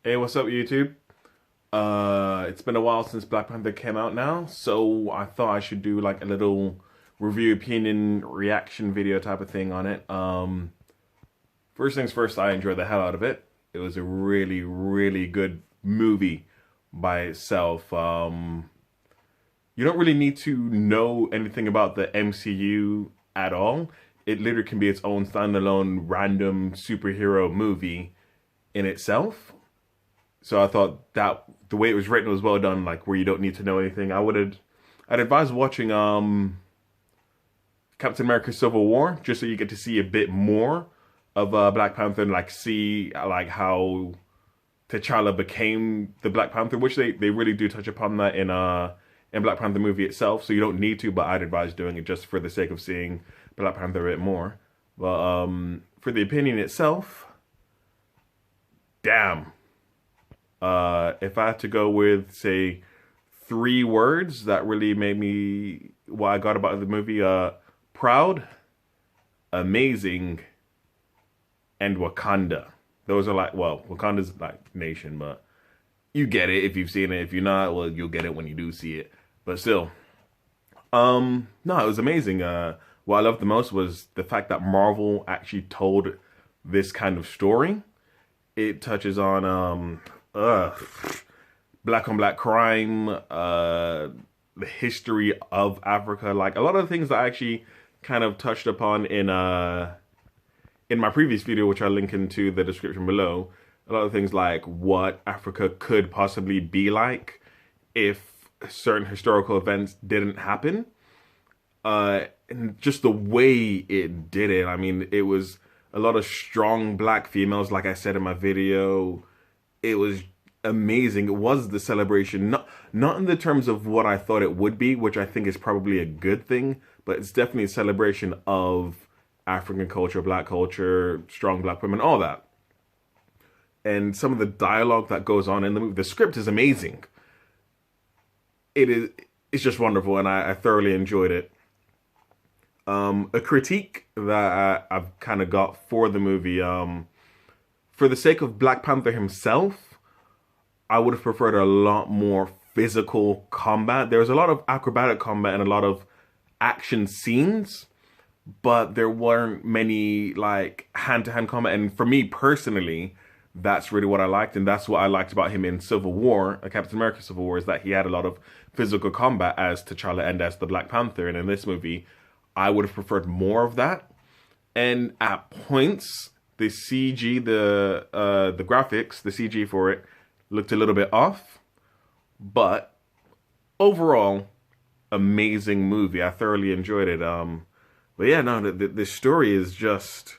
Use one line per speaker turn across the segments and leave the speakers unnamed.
Hey, what's up, YouTube? It's been a while since Black Panther came out now, so I thought I should do like a little review, opinion, reaction video type of thing on it. First things first, I enjoyed the hell out of it. It was a really, really good movie by itself. You don't really need to know anything about the MCU at all. It literally can be its own standalone random superhero movie in itself. So I thought that the way it was written was well done, like where you don't need to know anything. I'd advise watching Captain America Civil War just so you get to see a bit more of Black Panther and like see like how T'Challa became the Black Panther, which they really do touch upon that in Black Panther movie itself. So you don't need to, but I'd advise doing it just for the sake of seeing Black Panther a bit more. But for the opinion itself, damn. If I had to go with, say, 3 words that really made me what I got about the movie, proud, amazing, and Wakanda. Those are like, well, Wakanda's like nation, but you get it if you've seen it. If you're not, well, you'll get it when you do see it. But still, no, it was amazing. What I loved the most was the fact that Marvel actually told this kind of story. It touches on black on black crime, the history of Africa, like a lot of the things that I actually kind of touched upon in my previous video, which I'll link into the description below. A lot of things like what Africa could possibly be like if certain historical events didn't happen. And just the way it did it, I mean, it was a lot of strong black females, like I said in my video. It was amazing. It was the celebration, not in the terms of what I thought it would be, which I think is probably a good thing, but it's definitely a celebration of African culture, black culture, strong black women, all that. And some of the dialogue that goes on in the movie, the script is amazing. It's just wonderful, and I thoroughly enjoyed it. A critique that I've kind of got for the movie, for the sake of Black Panther himself, I would have preferred a lot more physical combat. There was a lot of acrobatic combat and a lot of action scenes, but there weren't many like hand-to-hand combat. And for me personally, that's really what I liked, and that's what I liked about him in Civil War, Captain America Civil War, is that he had a lot of physical combat as T'Challa and as the Black Panther. And in this movie, I would have preferred more of that. And at points, the CG, the graphics, the CG for it looked a little bit off, but overall, amazing movie. I thoroughly enjoyed it. But yeah, no, the story is just,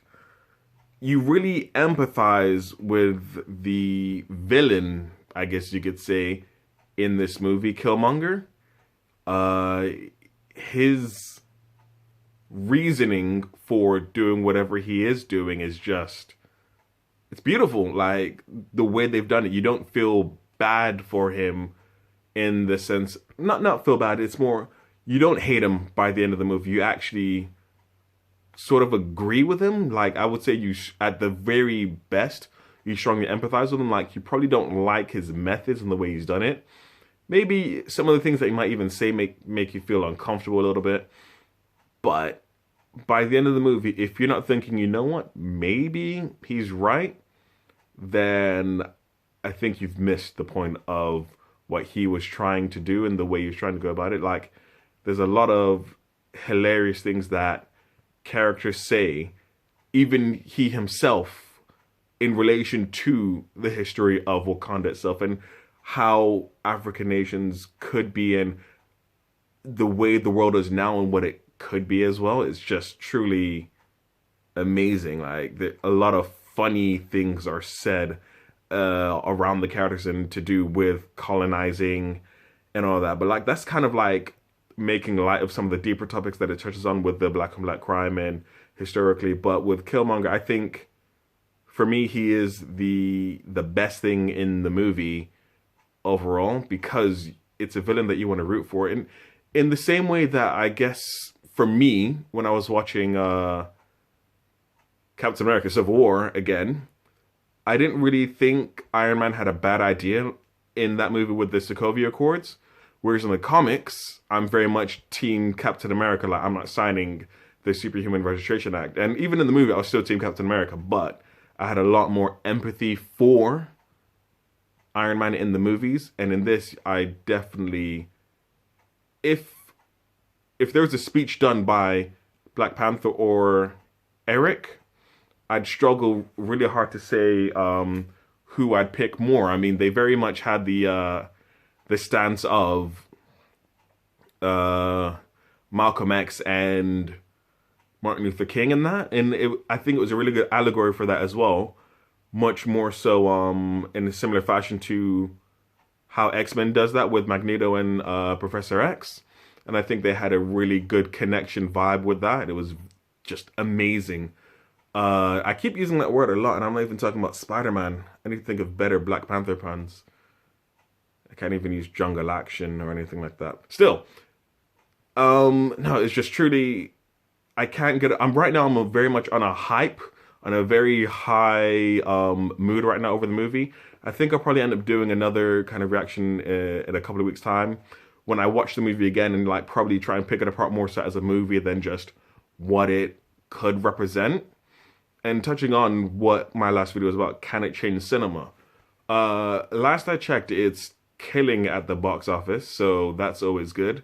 you really empathize with the villain, I guess you could say, in this movie, Killmonger. His reasoning for doing whatever he is doing is just, it's beautiful. Like the way they've done it, you don't feel bad for him in the sense, not feel bad, it's more, you don't hate him by the end of the movie. You actually sort of agree with him. Like I would say you, at the very best, you strongly empathize with him. Like you probably don't like his methods and the way he's done it. Maybe some of the things that he might even say make you feel uncomfortable a little bit. But by the end of the movie, if you're not thinking, you know what, maybe he's right, then I think you've missed the point of what he was trying to do and the way he was trying to go about it. Like, there's a lot of hilarious things that characters say, even he himself, in relation to the history of Wakanda itself and how African nations could be and the way the world is now and what it could be as well. It's just truly amazing. Like a lot of funny things are said around the characters and to do with colonizing and all that. But like that's kind of like making light of some of the deeper topics that it touches on with the black on black crime and historically. But with Killmonger, I think for me he is the best thing in the movie overall, because it's a villain that you want to root for. And in the same way that I guess for me, when I was watching Captain America Civil War again, I didn't really think Iron Man had a bad idea in that movie with the Sokovia Accords. Whereas in the comics, I'm very much Team Captain America. Like, I'm not signing the Superhuman Registration Act. And even in the movie, I was still Team Captain America, but I had a lot more empathy for Iron Man in the movies. And in this, I definitely, if there was a speech done by Black Panther or Eric, I'd struggle really hard to say who I'd pick more. I mean, they very much had the stance of Malcolm X and Martin Luther King in that, and I think it was a really good allegory for that as well. Much more so, in a similar fashion to how X-Men does that with Magneto and Professor X, and I think they had a really good connection vibe with that. It was just amazing. I keep using that word a lot, and I'm not even talking about Spider-Man. I need to think of better Black Panther puns. I can't even use jungle action or anything like that. Still, no, it's just truly, I can't get. Right now. I'm very much on a hype, on a very high mood right now over the movie. I think I'll probably end up doing another kind of reaction in a couple of weeks' time when I watch the movie again and like probably try and pick it apart more so as a movie than just what it could represent. And touching on what my last video was about, can it change cinema? Last I checked, it's killing at the box office, so that's always good.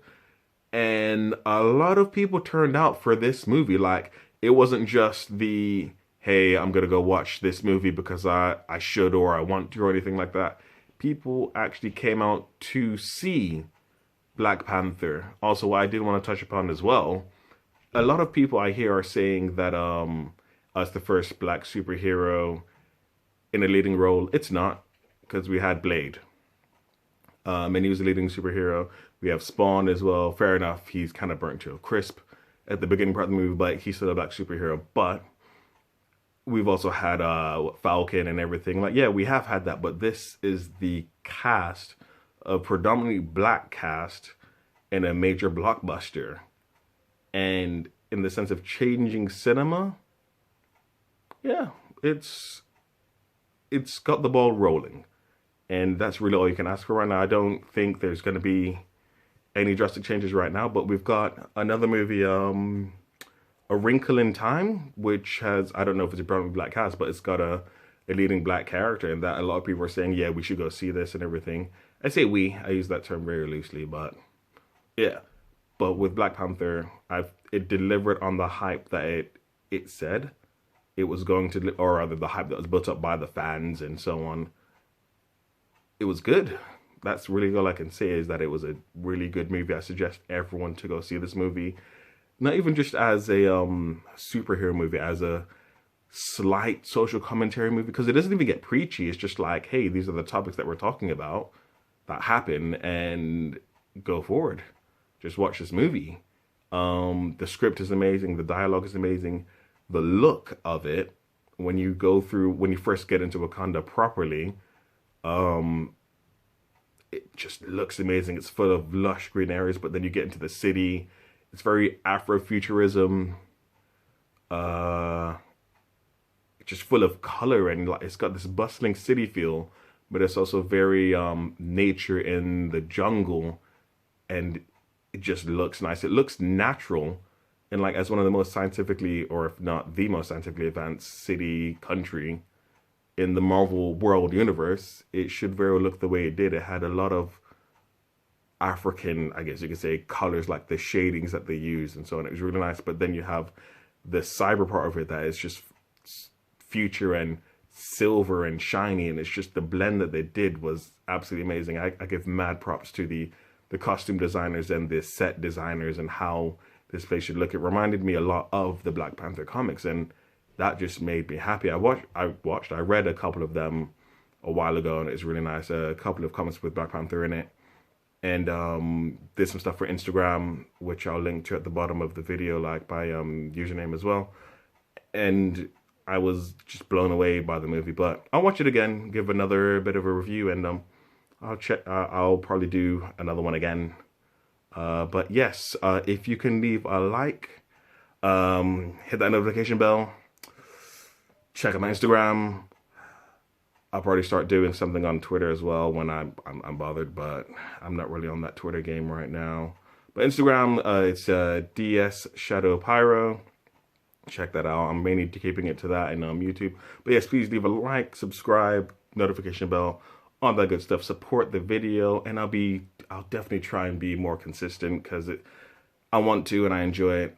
And a lot of people turned out for this movie. Like, it wasn't just the, hey, I'm gonna go watch this movie because I should or I want to or anything like that. People actually came out to see Black Panther. Also, what I did want to touch upon as well, a lot of people I hear are saying that as the first black superhero in a leading role. It's not, because we had Blade. And he was a leading superhero. We have Spawn as well. Fair enough, he's kind of burnt to a crisp at the beginning part of the movie, but he's still a black superhero. But we've also had Falcon and everything. Like, yeah, we have had that, but this is the cast, a predominantly black cast in a major blockbuster. And in the sense of changing cinema, yeah, it's got the ball rolling. And that's really all you can ask for right now. I don't think there's going to be any drastic changes right now, but we've got another movie, A Wrinkle in Time, which has, I don't know if it's a predominantly black cast, but it's got a leading black character, and that a lot of people are saying, yeah, we should go see this and everything. I say we, I use that term very loosely, but yeah. But with Black Panther, it delivered on the hype that it said it was going to, or rather the hype that was built up by the fans and so on. It was good. That's really all I can say, is that it was a really good movie. I suggest everyone to go see this movie. Not even just as a superhero movie, as a slight social commentary movie, because it doesn't even get preachy. It's just like, hey, these are the topics that we're talking about that happen, and go forward. Just watch this movie. The script is amazing. The dialogue is amazing. The look of it, when you first get into Wakanda properly, it just looks amazing. It's full of lush green areas, but then you get into the city. It's very Afrofuturism, just full of color, and like it's got this bustling city feel, but it's also very nature in the jungle, and it just looks nice. It looks natural, and like as one of the most scientifically, or if not the most scientifically advanced country in the Marvel world universe, it should very well look the way it did. It had a lot of African, I guess you could say, colors, like the shadings that they used and so on. It was really nice. But then you have the cyber part of it that is just future and silver and shiny, and it's just the blend that they did was absolutely amazing. I give mad props to the costume designers and the set designers and how this place should look. It reminded me a lot of the Black Panther comics, and that just made me happy. I read a couple of them a while ago, and it's really nice. A couple of comics with Black Panther in it. And did some stuff for Instagram, which I'll link to at the bottom of the video, like by username as well. And I was just blown away by the movie. But I'll watch it again, give another bit of a review, and I'll probably do another one again. But yes, if you can leave a like, hit that notification bell, check out my Instagram, I'll probably start doing something on Twitter as well when I'm bothered, but I'm not really on that Twitter game right now. But Instagram, it's DSPyro. Check that out. I'm mainly keeping it to that and YouTube. But yes, please leave a like, subscribe, notification bell, all that good stuff. Support the video, and I'll definitely try and be more consistent because I want to and I enjoy it.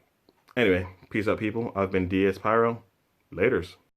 Anyway, peace out, people. I've been DSPyro. Laters.